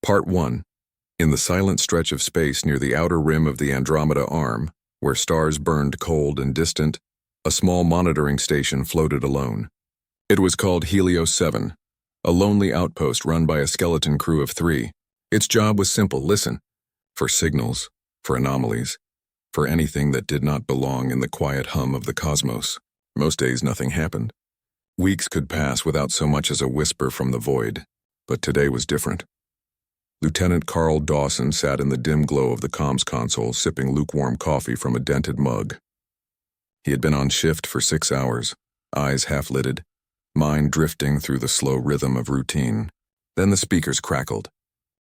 Part 1. In the silent stretch of space near the outer rim of the Andromeda Arm, where stars burned cold and distant, a small monitoring station floated alone. It was called Helios 7, a lonely outpost run by a skeleton crew of 3. Its job was simple: listen. For signals, for anomalies, for anything that did not belong in the quiet hum of the cosmos. Most days nothing happened. Weeks could pass without so much as a whisper from the void, but today was different. Lieutenant Carl Dawson sat in the dim glow of the comms console, sipping lukewarm coffee from a dented mug. He had been on shift for 6 hours, eyes half-lidded, mind drifting through the slow rhythm of routine. Then the speakers crackled.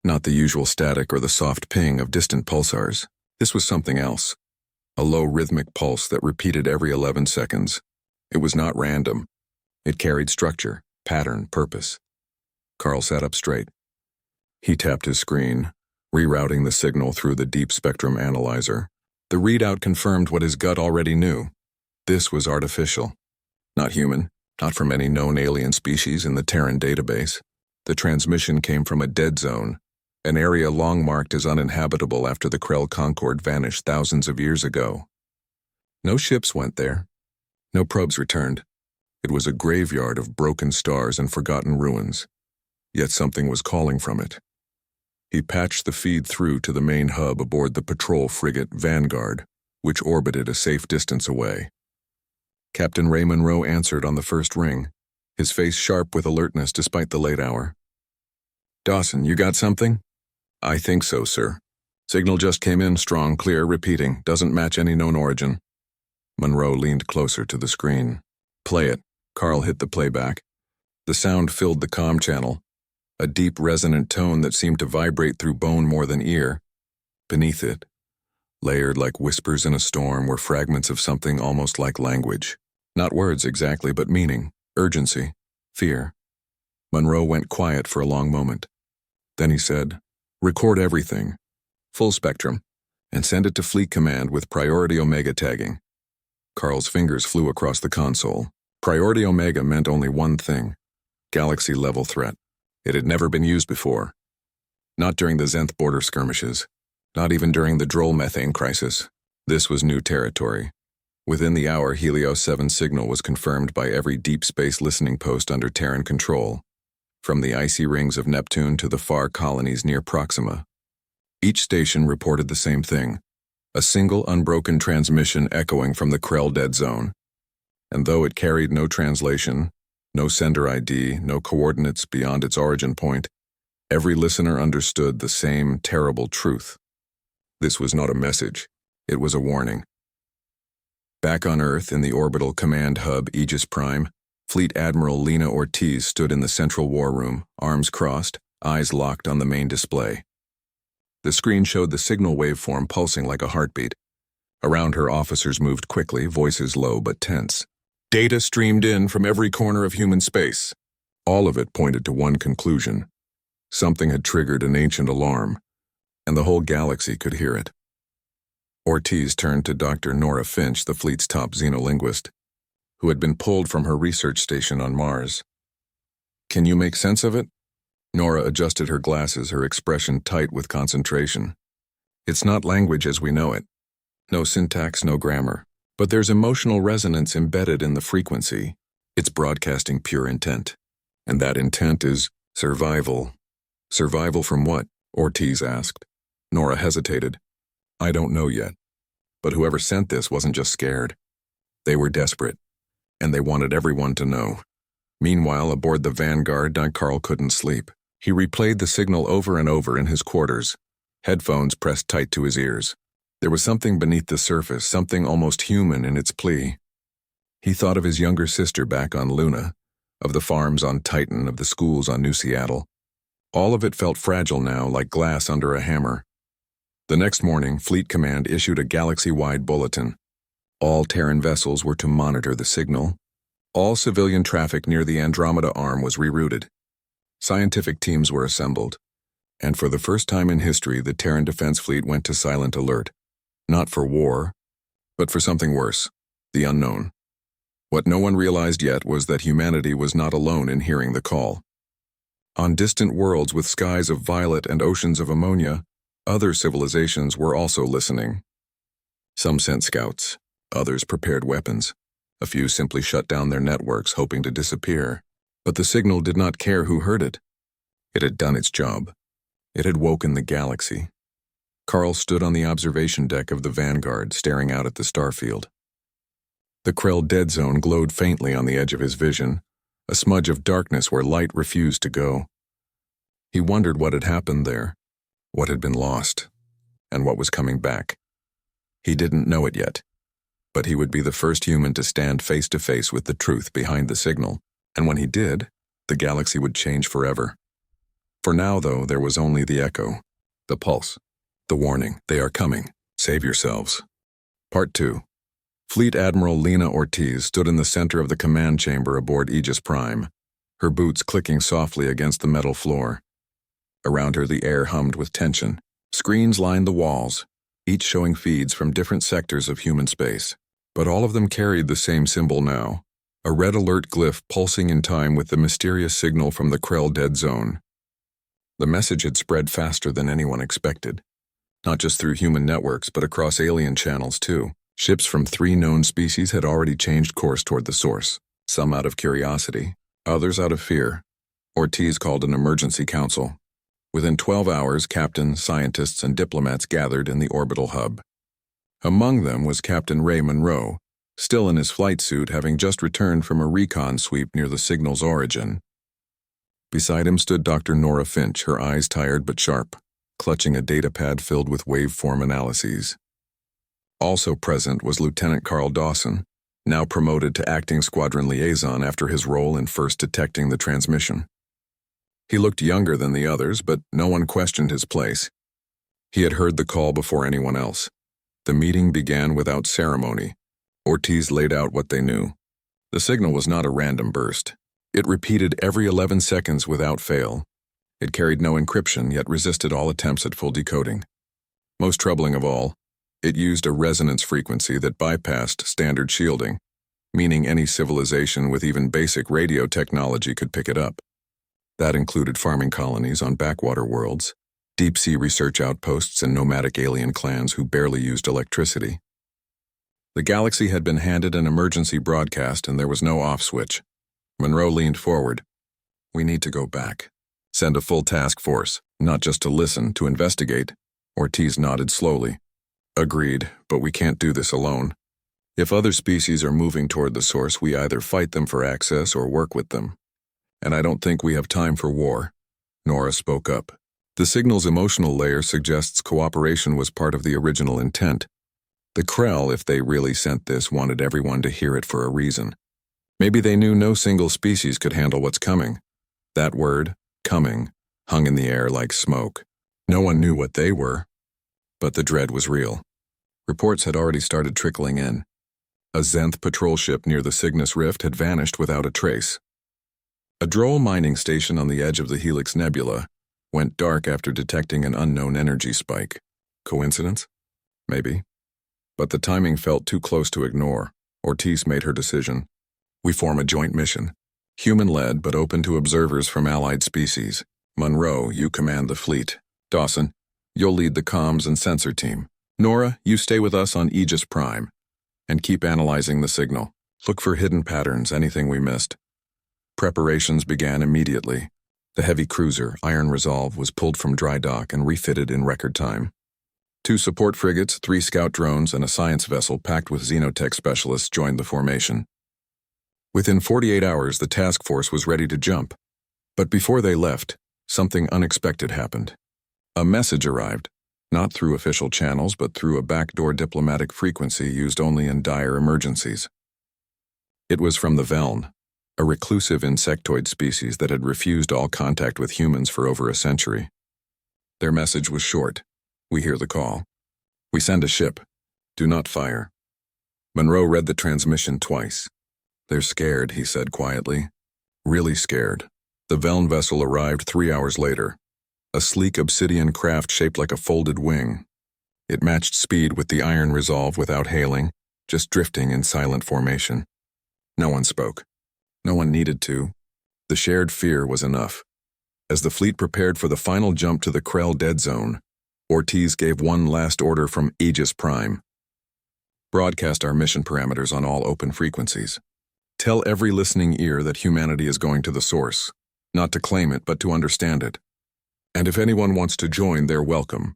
Not the usual static or the soft ping of distant pulsars. This was something else. A low rhythmic pulse that repeated every 11 seconds. It was not random. It carried structure, pattern, purpose. Carl sat up straight. He tapped his screen, rerouting the signal through the deep spectrum analyzer. The readout confirmed what his gut already knew. This was artificial. Not human, not from any known alien species in the Terran database. The transmission came from a dead zone, an area long marked as uninhabitable after the Krell Concord vanished thousands of years ago. No ships went there. No probes returned. It was a graveyard of broken stars and forgotten ruins. Yet something was calling from it. He patched the feed through to the main hub aboard the patrol frigate Vanguard, which orbited a safe distance away. Captain Ray Monroe answered on the first ring, his face sharp with alertness despite the late hour. "Dawson, you got something?" "I think so, sir. Signal just came in, strong, clear, repeating, doesn't match any known origin." Monroe leaned closer to the screen. "Play it." Carl hit the playback. The sound filled the comm channel, a deep resonant tone that seemed to vibrate through bone more than ear. Beneath it, layered like whispers in a storm, were fragments of something almost like language. Not words exactly, but meaning, urgency, fear. Monroe went quiet for a long moment. Then he said, "Record everything, full spectrum, and send it to Fleet Command with Priority Omega tagging." Carl's fingers flew across the console. Priority Omega meant only one thing: galaxy-level threat. It had never been used before. Not during the Zenth border skirmishes. Not even during the Droll methane crisis. This was new territory. Within the hour, Helios 7 signal was confirmed by every deep space listening post under Terran control, from the icy rings of Neptune to the far colonies near Proxima. Each station reported the same thing: a single unbroken transmission echoing from the Krell dead zone. And though it carried no translation, no sender ID, no coordinates beyond its origin point, every listener understood the same terrible truth. This was not a message. It was a warning. Back on Earth, in the orbital command hub Aegis Prime, Fleet Admiral Lena Ortiz stood in the central war room, arms crossed, eyes locked on the main display. The screen showed the signal waveform pulsing like a heartbeat. Around her, officers moved quickly, voices low but tense. Data streamed in from every corner of human space. All of it pointed to one conclusion. Something had triggered an ancient alarm, and the whole galaxy could hear it. Ortiz turned to Dr. Nora Finch, the fleet's top xenolinguist, who had been pulled from her research station on Mars. "Can you make sense of it?" Nora adjusted her glasses, her expression tight with concentration. "It's not language as we know it. No syntax, no grammar. But there's emotional resonance embedded in the frequency. It's broadcasting pure intent. And that intent is survival." "Survival from what?" Ortiz asked. Nora hesitated. "I don't know yet. But whoever sent this wasn't just scared. They were desperate. And they wanted everyone to know." Meanwhile, aboard the Vanguard, Carl couldn't sleep. He replayed the signal over and over in his quarters, headphones pressed tight to his ears. There was something beneath the surface, something almost human in its plea. He thought of his younger sister back on Luna, of the farms on Titan, of the schools on New Seattle. All of it felt fragile now, like glass under a hammer. The next morning, Fleet Command issued a galaxy-wide bulletin. All Terran vessels were to monitor the signal. All civilian traffic near the Andromeda Arm was rerouted. Scientific teams were assembled. And for the first time in history, the Terran Defense Fleet went to silent alert. Not for war, but for something worse, the unknown. What no one realized yet was that humanity was not alone in hearing the call. On distant worlds with skies of violet and oceans of ammonia, other civilizations were also listening. Some sent scouts, others prepared weapons. A few simply shut down their networks, hoping to disappear. But the signal did not care who heard it. It had done its job. It had woken the galaxy. Carl stood on the observation deck of the Vanguard, staring out at the starfield. The Krell dead zone glowed faintly on the edge of his vision, a smudge of darkness where light refused to go. He wondered what had happened there, what had been lost, and what was coming back. He didn't know it yet, but he would be the first human to stand face to face with the truth behind the signal, and when he did, the galaxy would change forever. For now, though, there was only the echo, the pulse, the warning, they are coming, save yourselves. Part 2. Fleet Admiral Lena Ortiz stood in the center of the command chamber aboard Aegis Prime, her boots clicking softly against the metal floor. Around her the air hummed with tension. Screens lined the walls, each showing feeds from different sectors of human space. But all of them carried the same symbol now, a red alert glyph pulsing in time with the mysterious signal from the Krell dead zone. The message had spread faster than anyone expected, not just through human networks but across alien channels too. Ships from 3 known species had already changed course toward the source, some out of curiosity, others out of fear. Ortiz called an emergency council. Within 12 hours, captains, scientists, and diplomats gathered in the orbital hub. Among them was Captain Ray Monroe, still in his flight suit, having just returned from a recon sweep near the signal's origin. Beside him stood Dr. Nora Finch, her eyes tired but sharp, clutching a datapad filled with waveform analyses. Also present was Lieutenant Carl Dawson, now promoted to acting squadron liaison after his role in first detecting the transmission. He looked younger than the others, but no one questioned his place. He had heard the call before anyone else. The meeting began without ceremony. Ortiz laid out what they knew. The signal was not a random burst. It repeated every 11 seconds without fail. It carried no encryption, yet resisted all attempts at full decoding. Most troubling of all, it used a resonance frequency that bypassed standard shielding, meaning any civilization with even basic radio technology could pick it up. That included farming colonies on backwater worlds, deep-sea research outposts, and nomadic alien clans who barely used electricity. The galaxy had been handed an emergency broadcast and there was no off switch. Monroe leaned forward. "We need to go back. Send a full task force, not just to listen, to investigate." Ortiz nodded slowly. "Agreed, but we can't do this alone. If other species are moving toward the source, we either fight them for access or work with them. And I don't think we have time for war." Nora spoke up. The signal's emotional layer suggests cooperation was part of the original intent. The Krell, if they really sent this, wanted everyone to hear it for a reason. Maybe they knew no single species could handle what's coming. That word, coming, hung in the air like smoke. No one knew what they were. But the dread was real. Reports had already started trickling in. A Zenth patrol ship near the Cygnus Rift had vanished without a trace. A Droll mining station on the edge of the Helix Nebula went dark after detecting an unknown energy spike. Coincidence? Maybe. But the timing felt too close to ignore. Ortiz made her decision. "We form a joint mission. Human-led, but open to observers from allied species. Monroe, you command the fleet. Dawson, you'll lead the comms and sensor team. Nora, you stay with us on Aegis Prime. And keep analyzing the signal. Look for hidden patterns, anything we missed." Preparations began immediately. The heavy cruiser, Iron Resolve, was pulled from dry dock and refitted in record time. 2 support frigates, 3 scout drones, and a science vessel packed with xenotech specialists joined the formation. Within 48 hours, the task force was ready to jump. But before they left, something unexpected happened. A message arrived, not through official channels, but through a backdoor diplomatic frequency used only in dire emergencies. It was from the Veln, a reclusive insectoid species that had refused all contact with humans for over a century. Their message was short. "We hear the call. We send a ship. Do not fire." Monroe read the transmission twice. "They're scared," he said quietly. "Really scared." The Veln vessel arrived 3 hours later. A sleek obsidian craft shaped like a folded wing. It matched speed with the Iron Resolve without hailing, just drifting in silent formation. No one spoke. No one needed to. The shared fear was enough. As the fleet prepared for the final jump to the Krell dead zone, Ortiz gave one last order from Aegis Prime. Broadcast our mission parameters on all open frequencies. Tell every listening ear that humanity is going to the source, not to claim it, but to understand it. And if anyone wants to join, they're welcome.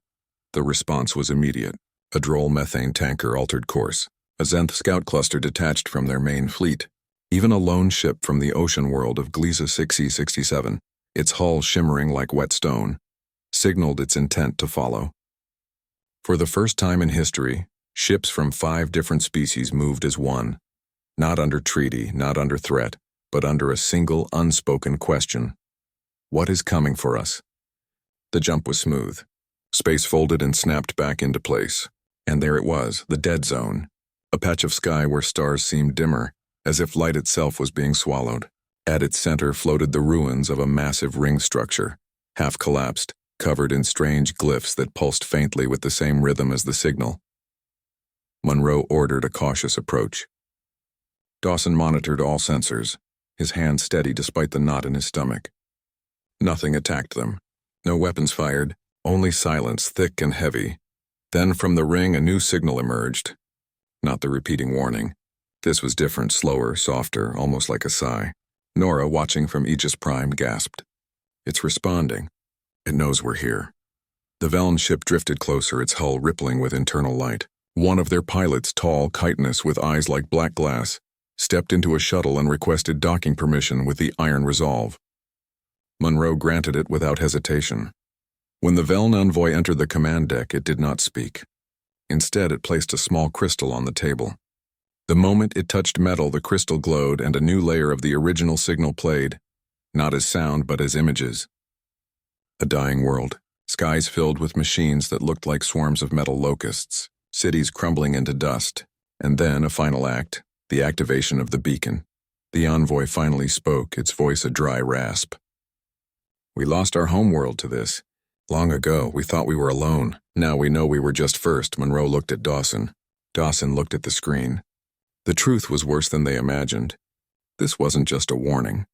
The response was immediate. A droll methane tanker altered course. A Zenth scout cluster detached from their main fleet. Even a lone ship from the ocean world of Gliese 6E67, its hull shimmering like wet stone, signaled its intent to follow. For the first time in history, ships from 5 different species moved as one, not under treaty, not under threat, but under a single unspoken question. What is coming for us? The jump was smooth. Space folded and snapped back into place, and there it was, the dead zone, a patch of sky where stars seemed dimmer, as if light itself was being swallowed. At its center floated the ruins of a massive ring structure, half collapsed, covered in strange glyphs that pulsed faintly with the same rhythm as the signal. Monroe ordered a cautious approach. Dawson monitored all sensors, his hand steady despite the knot in his stomach. Nothing attacked them. No weapons fired, only silence thick and heavy. Then from the ring a new signal emerged. Not the repeating warning. This was different, slower, softer, almost like a sigh. Nora, watching from Aegis Prime, gasped. It's responding. It knows we're here. The Veln ship drifted closer, its hull rippling with internal light. One of their pilots, tall, chitinous, with eyes like black glass, stepped into a shuttle and requested docking permission with the Iron Resolve. Monroe granted it without hesitation. When the Veln envoy entered the command deck, it did not speak. Instead, it placed a small crystal on the table. The moment it touched metal, the crystal glowed and a new layer of the original signal played, not as sound but as images. A dying world, skies filled with machines that looked like swarms of metal locusts, cities crumbling into dust, and then a final act, the activation of the beacon. The envoy finally spoke, its voice a dry rasp. We lost our homeworld to this. Long ago, we thought we were alone. Now we know we were just first. Monroe looked at Dawson. Dawson looked at the screen. The truth was worse than they imagined. This wasn't just a warning.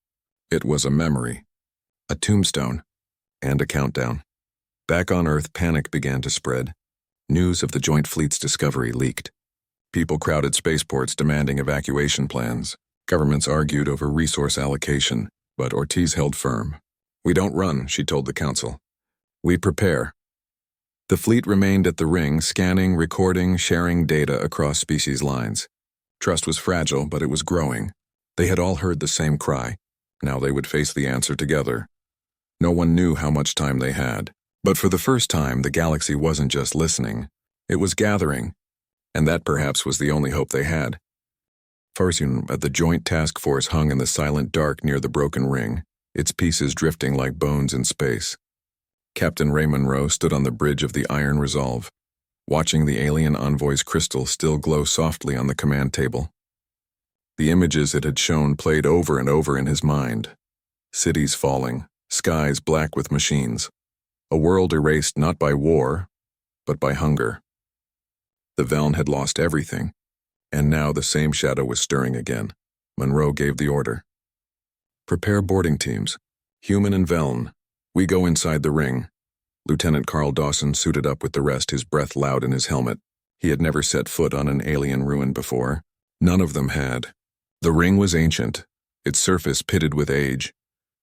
It was a memory, a tombstone, and a countdown. Back on Earth, panic began to spread. News of the joint fleet's discovery leaked. People crowded spaceports demanding evacuation plans. Governments argued over resource allocation, but Ortiz held firm. We don't run, she told the council. We prepare. The fleet remained at the ring, scanning, recording, sharing data across species lines. Trust was fragile, but it was growing. They had all heard the same cry. Now they would face the answer together. No one knew how much time they had. But for the first time, the galaxy wasn't just listening. It was gathering. And that perhaps was the only hope they had. Farsian at the Joint Task Force hung in the silent dark near the broken ring, its pieces drifting like bones in space. Captain Ray Monroe stood on the bridge of the Iron Resolve, watching the alien envoy's crystal still glow softly on the command table. The images it had shown played over and over in his mind. Cities falling, skies black with machines. A world erased not by war, but by hunger. The Veln had lost everything, and now the same shadow was stirring again. Monroe gave the order. Prepare boarding teams. Human and Veln. We go inside the ring. Lieutenant Carl Dawson suited up with the rest, his breath loud in his helmet. He had never set foot on an alien ruin before. None of them had. The ring was ancient, its surface pitted with age,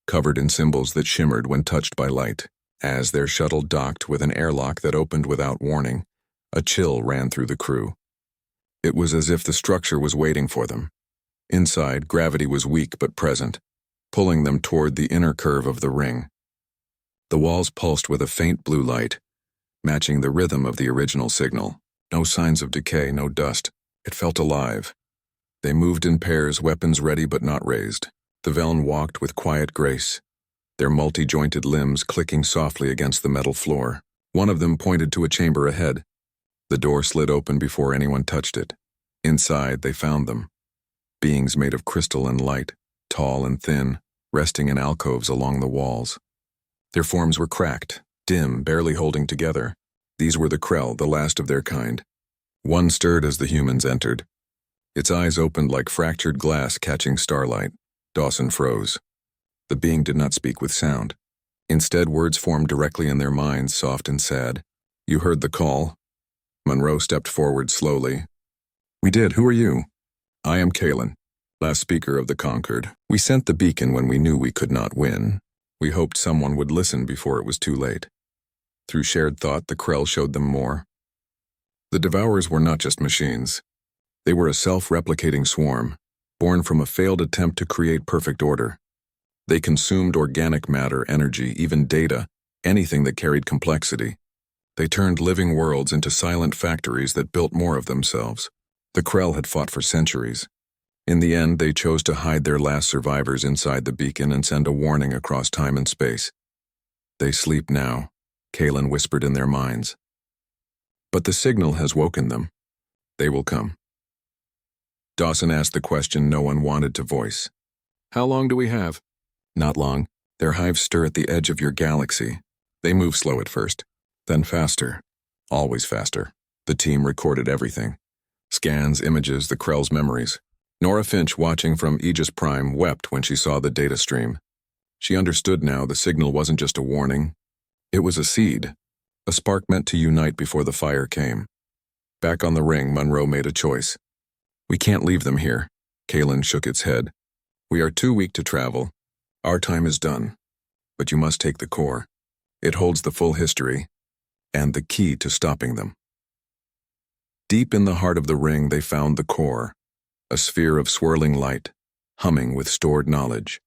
covered in symbols that shimmered when touched by light. As their shuttle docked with an airlock that opened without warning, a chill ran through the crew. It was as if the structure was waiting for them. Inside, gravity was weak but present, pulling them toward the inner curve of the ring. The walls pulsed with a faint blue light, matching the rhythm of the original signal. No signs of decay, no dust. It felt alive. They moved in pairs, weapons ready but not raised. The Veln walked with quiet grace, their multi-jointed limbs clicking softly against the metal floor. One of them pointed to a chamber ahead. The door slid open before anyone touched it. Inside, they found them. Beings made of crystal and light, tall and thin, resting in alcoves along the walls. Their forms were cracked, dim, barely holding together. These were the Krell, the last of their kind. One stirred as the humans entered. Its eyes opened like fractured glass catching starlight. Dawson froze. The being did not speak with sound. Instead, words formed directly in their minds, soft and sad. "You heard the call?" Monroe stepped forward slowly. "We did. Who are you?" "I am Kalen, last speaker of the Conquered. We sent the beacon when we knew we could not win. We hoped someone would listen before it was too late." Through shared thought, the Krell showed them more. The Devourers were not just machines. They were a self-replicating swarm, born from a failed attempt to create perfect order. They consumed organic matter, energy, even data, anything that carried complexity. They turned living worlds into silent factories that built more of themselves. The Krell had fought for centuries. In the end, they chose to hide their last survivors inside the beacon and send a warning across time and space. "They sleep now," Kalen whispered in their minds. "But the signal has woken them. They will come." Dawson asked the question no one wanted to voice. "How long do we have?" "Not long. Their hives stir at the edge of your galaxy. They move slow at first, then faster. Always faster." The team recorded everything. Scans, images, the Krell's memories. Nora Finch, watching from Aegis Prime, wept when she saw the data stream. She understood now the signal wasn't just a warning. It was a seed, a spark meant to unite before the fire came. Back on the ring, Monroe made a choice. "We can't leave them here." Kalen shook its head. "We are too weak to travel. Our time is done. But you must take the core. It holds the full history, and the key to stopping them." Deep in the heart of the ring, they found the core, a sphere of swirling light, humming with stored knowledge.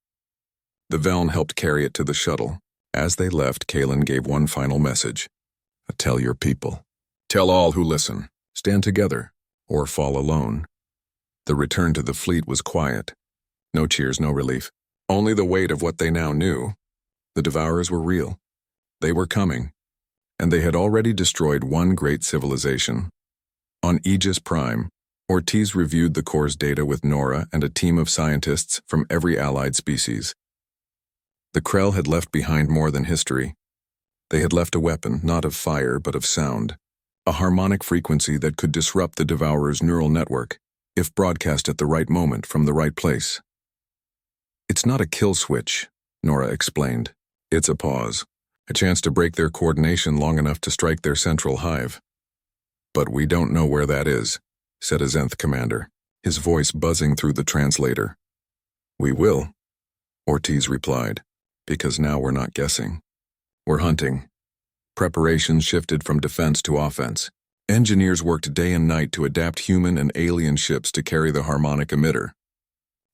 The Veln helped carry it to the shuttle. As they left, Kalen gave one final message. "Tell your people. Tell all who listen. Stand together, or fall alone." The return to the fleet was quiet. No cheers, no relief. Only the weight of what they now knew. The Devourers were real. They were coming. And they had already destroyed one great civilization. On Aegis Prime, Ortiz reviewed the core's data with Nora and a team of scientists from every allied species. The Krell had left behind more than history. They had left a weapon, not of fire, but of sound. A harmonic frequency that could disrupt the Devourer's neural network, if broadcast at the right moment from the right place. "It's not a kill switch," Nora explained. "It's a pause. A chance to break their coordination long enough to strike their central hive." "But we don't know where that is," said a Zenth commander, his voice buzzing through the translator. "We will," Ortiz replied, "because now we're not guessing. We're hunting." Preparations shifted from defense to offense. Engineers worked day and night to adapt human and alien ships to carry the harmonic emitter.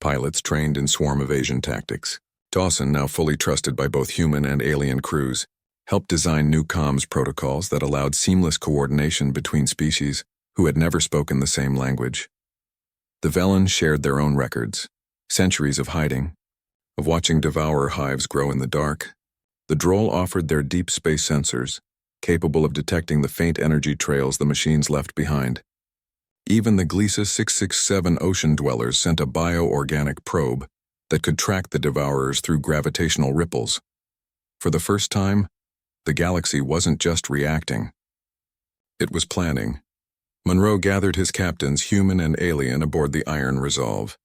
Pilots trained in swarm evasion tactics. Dawson, now fully trusted by both human and alien crews, helped design new comms protocols that allowed seamless coordination between species who had never spoken the same language. The Velans shared their own records, centuries of hiding, of watching devourer hives grow in the dark. The Droll offered their deep space sensors, capable of detecting the faint energy trails the machines left behind. Even the Gliesa 667 ocean dwellers sent a bioorganic probe that could track the Devourers through gravitational ripples. For the first time, the galaxy wasn't just reacting. It was planning. Monroe gathered his captains, human and alien, aboard the Iron Resolve.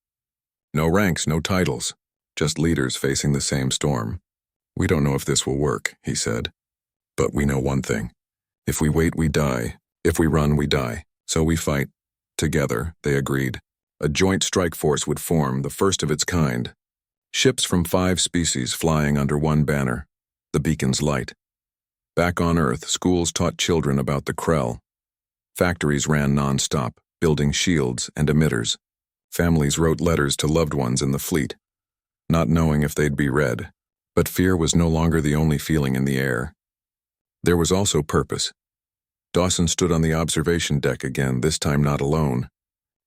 No ranks, no titles, just leaders facing the same storm. "We don't know if this will work," he said. "But we know one thing. If we wait, we die. If we run, we die. So we fight." Together, they agreed. A joint strike force would form, the first of its kind. Ships from 5 species flying under one banner, the beacon's light. Back on Earth, schools taught children about the Krell. Factories ran non-stop, building shields and emitters. Families wrote letters to loved ones in the fleet, not knowing if they'd be read. But fear was no longer the only feeling in the air. There was also purpose. Dawson stood on the observation deck again, this time not alone.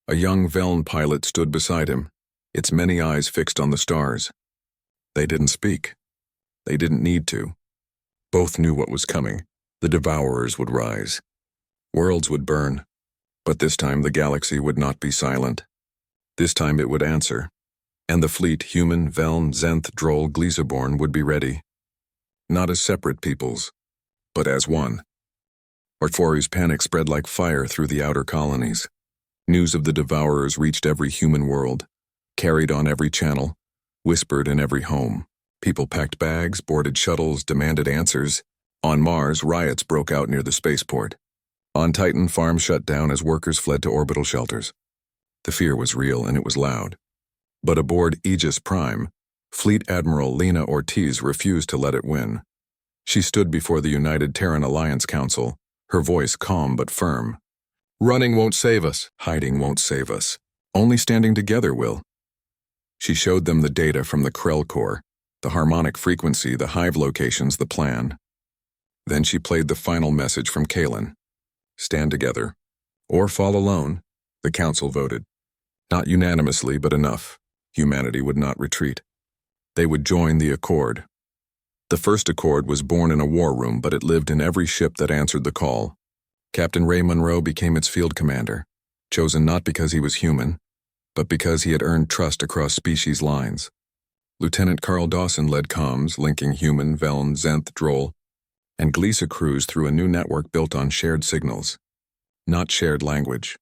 A young Veln pilot stood beside him, its many eyes fixed on the stars. They didn't speak. They didn't need to. Both knew what was coming. The Devourers would rise. Worlds would burn. But this time the galaxy would not be silent. This time it would answer. And the fleet, human, Veln, Zenth, Droll, Gliesa-born, would be ready. Not as separate peoples, but as one. Ortfori's panic spread like fire through the outer colonies. News of the Devourers reached every human world, carried on every channel, whispered in every home. People packed bags, boarded shuttles, demanded answers. On Mars, riots broke out near the spaceport. On Titan, farms shut down as workers fled to orbital shelters. The fear was real and it was loud. But aboard Aegis Prime, Fleet Admiral Lena Ortiz refused to let it win. She stood before the United Terran Alliance Council, her voice calm but firm. "Running won't save us. Hiding won't save us. Only standing together will." She showed them the data from the Krell core, the harmonic frequency, the hive locations, the plan. Then she played the final message from Kalen. Stand together. Or fall alone. The council voted. Not unanimously, but enough. Humanity would not retreat. They would join the Accord. The first Accord was born in a war room, but it lived in every ship that answered the call. Captain Ray Monroe became its field commander, chosen not because he was human, but because he had earned trust across species lines. Lieutenant Carl Dawson led comms, linking human, Veln, Zenth, Droll, and Glisa crews through a new network built on shared signals, not shared language.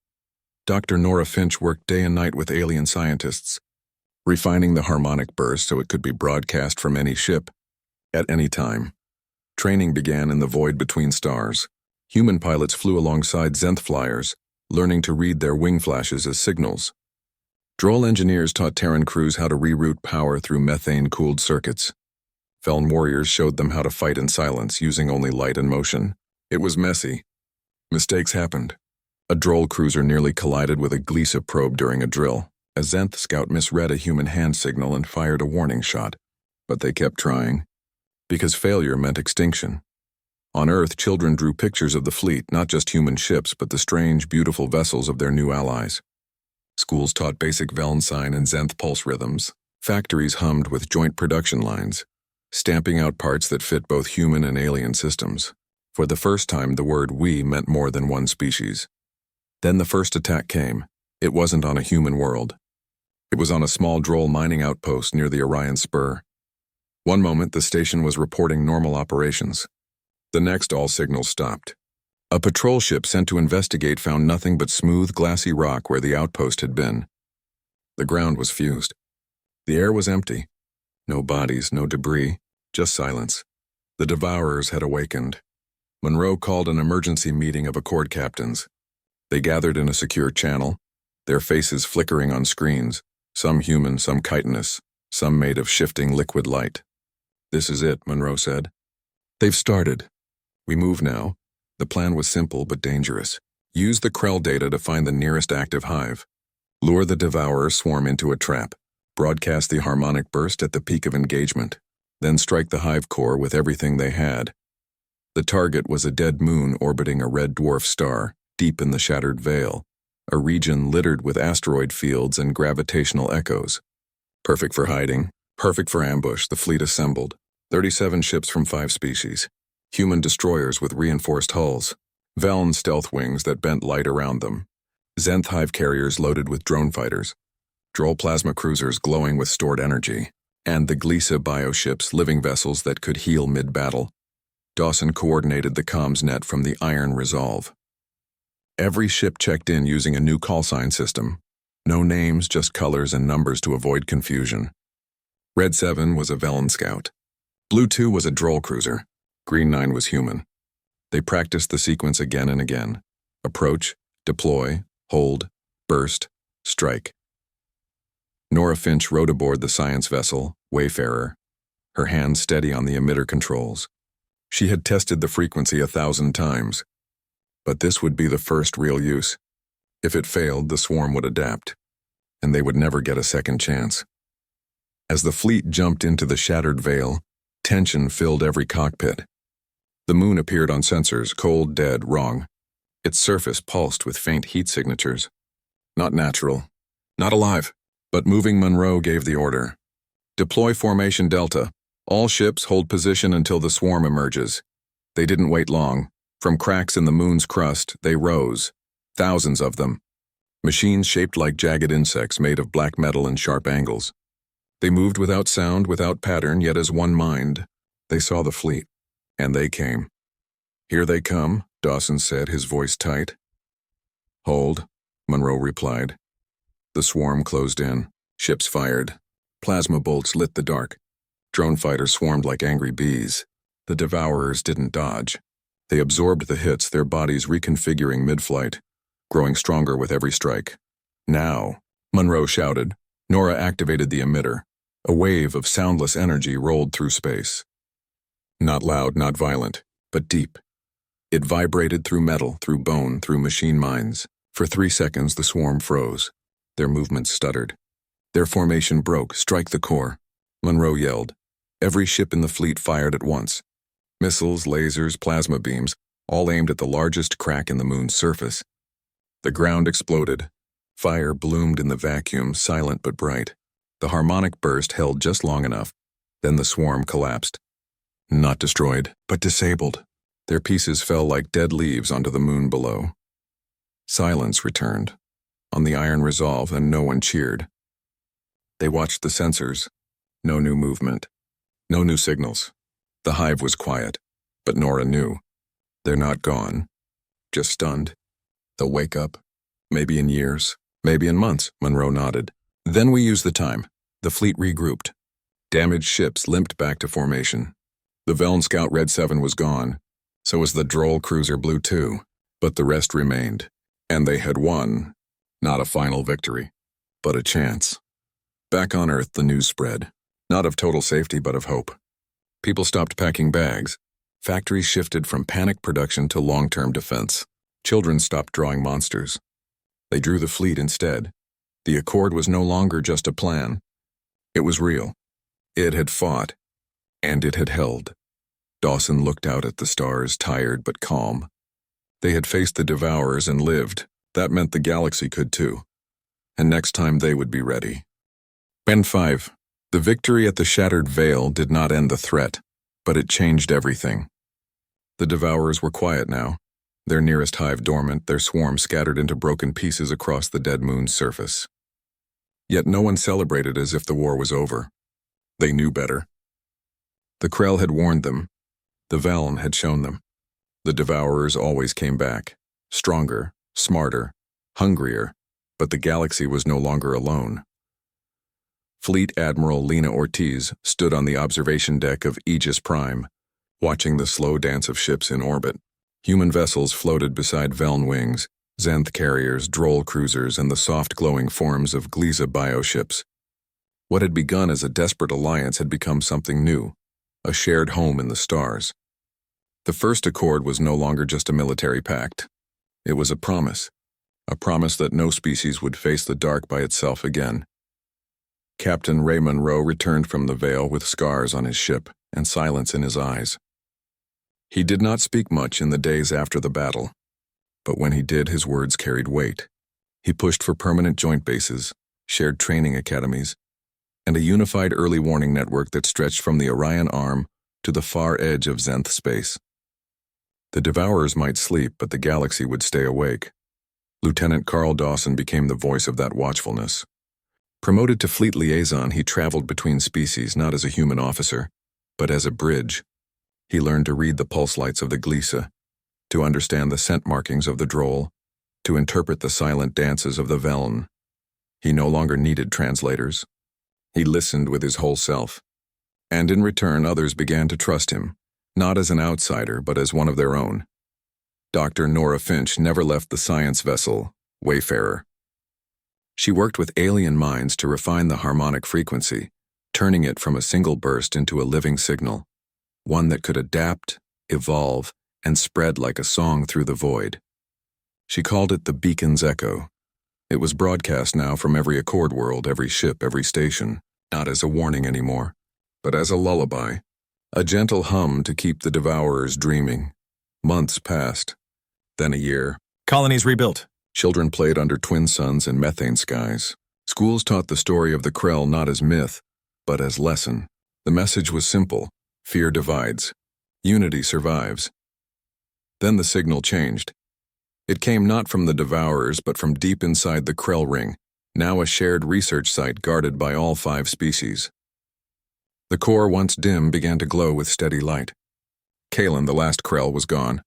Dr. Nora Finch worked day and night with alien scientists, refining the harmonic burst so it could be broadcast from any ship, at any time. Training began in the void between stars. Human pilots flew alongside Zenth flyers, learning to read their wing flashes as signals. Droll engineers taught Terran crews how to reroute power through methane-cooled circuits. Veln warriors showed them how to fight in silence, using only light and motion. It was messy. Mistakes happened. A Droll cruiser nearly collided with a Glisa probe during a drill. A Zenth scout misread a human hand signal and fired a warning shot. But they kept trying. Because failure meant extinction. On Earth, children drew pictures of the fleet, not just human ships, but the strange, beautiful vessels of their new allies. Schools taught basic Veln sign and Zenth pulse rhythms. Factories hummed with joint production lines, stamping out parts that fit both human and alien systems. For the first time, the word "we" meant more than one species. Then the first attack came. It wasn't on a human world. It was on a small Droll mining outpost near the Orion Spur. One moment, the station was reporting normal operations. The next, all signals stopped. A patrol ship sent to investigate found nothing but smooth, glassy rock where the outpost had been. The ground was fused. The air was empty. No bodies, no debris, just silence. The Devourers had awakened. Monroe called an emergency meeting of Accord captains. They gathered in a secure channel, their faces flickering on screens, some human, some chitinous, some made of shifting liquid light. "This is it," Monroe said. "They've started. We move now." The plan was simple but dangerous. Use the Krell data to find the nearest active hive. Lure the Devourer swarm into a trap. Broadcast the harmonic burst at the peak of engagement. Then strike the hive core with everything they had. The target was a dead moon orbiting a red dwarf star, deep in the shattered veil, a region littered with asteroid fields and gravitational echoes. Perfect for hiding, perfect for ambush, the fleet assembled. 37 ships from 5 species. Human destroyers with reinforced hulls, Veln stealth wings that bent light around them, Zenth hive carriers loaded with drone fighters, Droll plasma cruisers glowing with stored energy, and the Glisa bioships, living vessels that could heal mid-battle. Dawson coordinated the comms net from the Iron Resolve. Every ship checked in using a new call sign system. No names, just colors and numbers to avoid confusion. Red 7 was a Veln scout. Blue 2 was a Droll cruiser. Green 9 was human. They practiced the sequence again and again. Approach, deploy, hold, burst, strike. Nora Finch rode aboard the science vessel, Wayfarer, her hands steady on the emitter controls. She had tested the frequency 1,000 times. But this would be the first real use. If it failed, the swarm would adapt, and they would never get a second chance. As the fleet jumped into the shattered veil, tension filled every cockpit. The moon appeared on sensors, cold, dead, wrong. Its surface pulsed with faint heat signatures. Not natural, not alive, but moving. Monroe gave the order. Deploy Formation Delta. All ships hold position until the swarm emerges. They didn't wait long. From cracks in the moon's crust, they rose. Thousands of them. Machines shaped like jagged insects made of black metal and sharp angles. They moved without sound, without pattern, yet as one mind. They saw the fleet. And they came. "Here they come," Dawson said, his voice tight. "Hold," Monroe replied. The swarm closed in. Ships fired. Plasma bolts lit the dark. Drone fighters swarmed like angry bees. The Devourers didn't dodge. They absorbed the hits, their bodies reconfiguring mid-flight, growing stronger with every strike. Now, Monroe shouted. Nora activated the emitter. A wave of soundless energy rolled through space. Not loud, not violent, but deep. It vibrated through metal, through bone, through machine minds. For 3 seconds, the swarm froze. Their movements stuttered. Their formation broke. Strike the core. Monroe yelled. Every ship in the fleet fired at once. Missiles, lasers, plasma beams, all aimed at the largest crack in the moon's surface. The ground exploded. Fire bloomed in the vacuum, silent but bright. The harmonic burst held just long enough. Then the swarm collapsed. Not destroyed, but disabled. Their pieces fell like dead leaves onto the moon below. Silence returned on the iron resolve, and no one cheered. They watched the sensors. No new movement. No new signals. The hive was quiet, but Nora knew. They're not gone. Just stunned. They'll wake up. Maybe in years. Maybe in months, Monroe nodded. Then we used the time. The fleet regrouped. Damaged ships limped back to formation. The Veln Scout Red 7 was gone. So was the Droll Cruiser Blue 2. But the rest remained. And they had won. Not a final victory, but a chance. Back on Earth, the news spread. Not of total safety, but of hope. People stopped packing bags. Factories shifted from panic production to long-term defense. Children stopped drawing monsters. They drew the fleet instead. The Accord was no longer just a plan. It was real. It had fought, and it had held. Dawson looked out at the stars, tired but calm. They had faced the Devourers and lived. That meant the galaxy could too. And next time they would be ready. Band 5. The victory at the Shattered Veil did not end the threat, but it changed everything. The Devourers were quiet now, their nearest hive dormant, their swarm scattered into broken pieces across the dead moon's surface. Yet no one celebrated as if the war was over. They knew better. The Krell had warned them. The Veln had shown them. The Devourers always came back, stronger, smarter, hungrier, but the galaxy was no longer alone. Fleet Admiral Lena Ortiz stood on the observation deck of Aegis Prime, watching the slow dance of ships in orbit. Human vessels floated beside Veln wings, Xanth carriers, Droll cruisers, and the soft glowing forms of Gliza bioships. What had begun as a desperate alliance had become something new, a shared home in the stars. The First Accord was no longer just a military pact. It was a promise that no species would face the dark by itself again. Captain Ray Monroe returned from the Veil with scars on his ship and silence in his eyes. He did not speak much in the days after the battle, but when he did, his words carried weight. He pushed for permanent joint bases, shared training academies, and a unified early warning network that stretched from the Orion Arm to the far edge of Xanth space. The Devourers might sleep, but the galaxy would stay awake. Lieutenant Carl Dawson became the voice of that watchfulness. Promoted to fleet liaison, he traveled between species not as a human officer, but as a bridge. He learned to read the pulse lights of the Gliza, to understand the scent markings of the Droll, to interpret the silent dances of the Veln. He no longer needed translators. He listened with his whole self. And in return, others began to trust him, not as an outsider, but as one of their own. Dr. Nora Finch never left the science vessel, Wayfarer. She worked with alien minds to refine the harmonic frequency, turning it from a single burst into a living signal, one that could adapt, evolve, and spread like a song through the void. She called it the Beacon's Echo. It was broadcast now from every Accord world, every ship, every station, not as a warning anymore, but as a lullaby, a gentle hum to keep the Devourers dreaming. Months passed, then a year. Colonies rebuilt. Children played under twin suns and methane skies. Schools taught the story of the Krell not as myth, but as lesson. The message was simple. Fear divides. Unity survives. Then the signal changed. It came not from the Devourers, but from deep inside the Krell Ring, now a shared research site guarded by all 5 species. The core, once dim, began to glow with steady light. Kalen, the last Krell, was gone,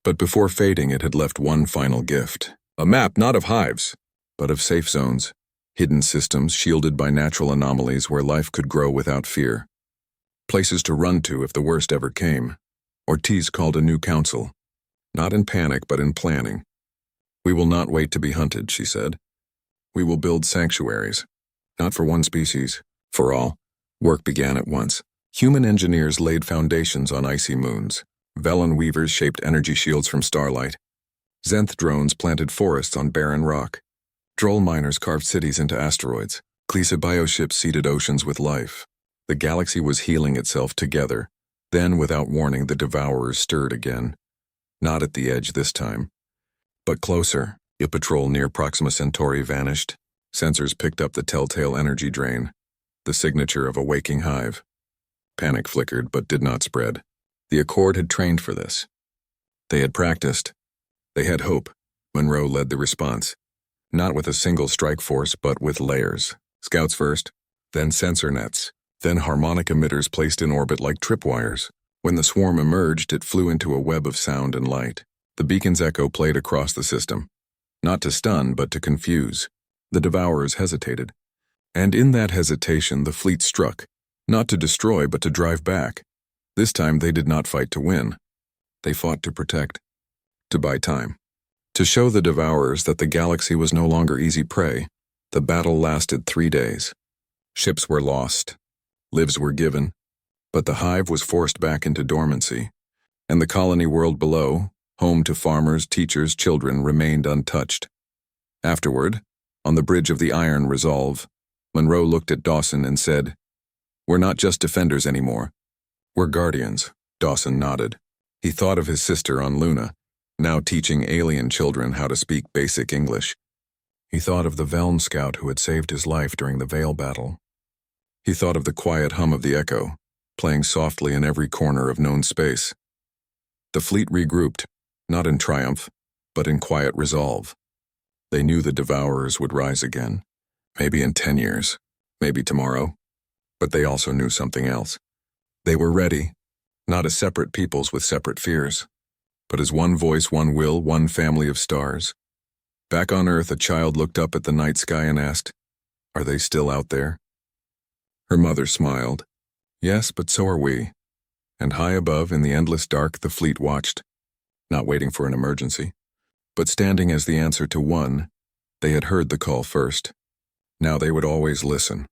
but before fading it had left one final gift. A map not of hives, but of safe zones, hidden systems shielded by natural anomalies where life could grow without fear. places to run to if the worst ever came. Ortiz called a new council, not in panic but in planning. "We will not wait to be hunted," she said. "We will build sanctuaries, not for one species, for all." Work began at once. Human engineers laid foundations on icy moons. Velen weavers shaped energy shields from starlight. Zenth drones planted forests on barren rock. Droll miners carved cities into asteroids. Klisa bioships seeded oceans with life. The galaxy was healing itself together. Then, without warning, the Devourers stirred again. Not at the edge this time, but closer. A patrol near Proxima Centauri vanished. Sensors picked up the telltale energy drain, the signature of a waking hive. Panic flickered but did not spread. The Accord had trained for this. They had practiced. They had hope. Monroe led the response. Not with a single strike force, but with layers. Scouts first, then sensor nets, then harmonic emitters placed in orbit like tripwires. When the swarm emerged, it flew into a web of sound and light. The beacon's echo played across the system. Not to stun, but to confuse. The Devourers hesitated. And in that hesitation, the fleet struck. Not to destroy, but to drive back. This time they did not fight to win. They fought to protect. To buy time. To show the Devourers that the galaxy was no longer easy prey. The battle lasted 3 days. Ships were lost. Lives were given. But the hive was forced back into dormancy. And the colony world below, home to farmers, teachers, children, remained untouched. Afterward, on the bridge of the Iron Resolve, Monroe looked at Dawson and said, "We're not just defenders anymore. We're guardians." Dawson nodded. He thought of his sister on Luna, now teaching alien children how to speak basic English. He thought of the Velm scout who had saved his life during the Veil battle. He thought of the quiet hum of the Echo, playing softly in every corner of known space. The fleet regrouped, not in triumph, but in quiet resolve. They knew the Devourers would rise again, maybe in 10 years, maybe tomorrow, but they also knew something else. They were ready, not as separate peoples with separate fears, but as one voice, one will, one family of stars. Back on Earth, a child looked up at the night sky and asked, "Are they still out there?" Her mother smiled. "Yes, but so are we." And high above, in the endless dark, the fleet watched, not waiting for an emergency, but standing as the answer to one. They had heard the call first. Now they would always listen.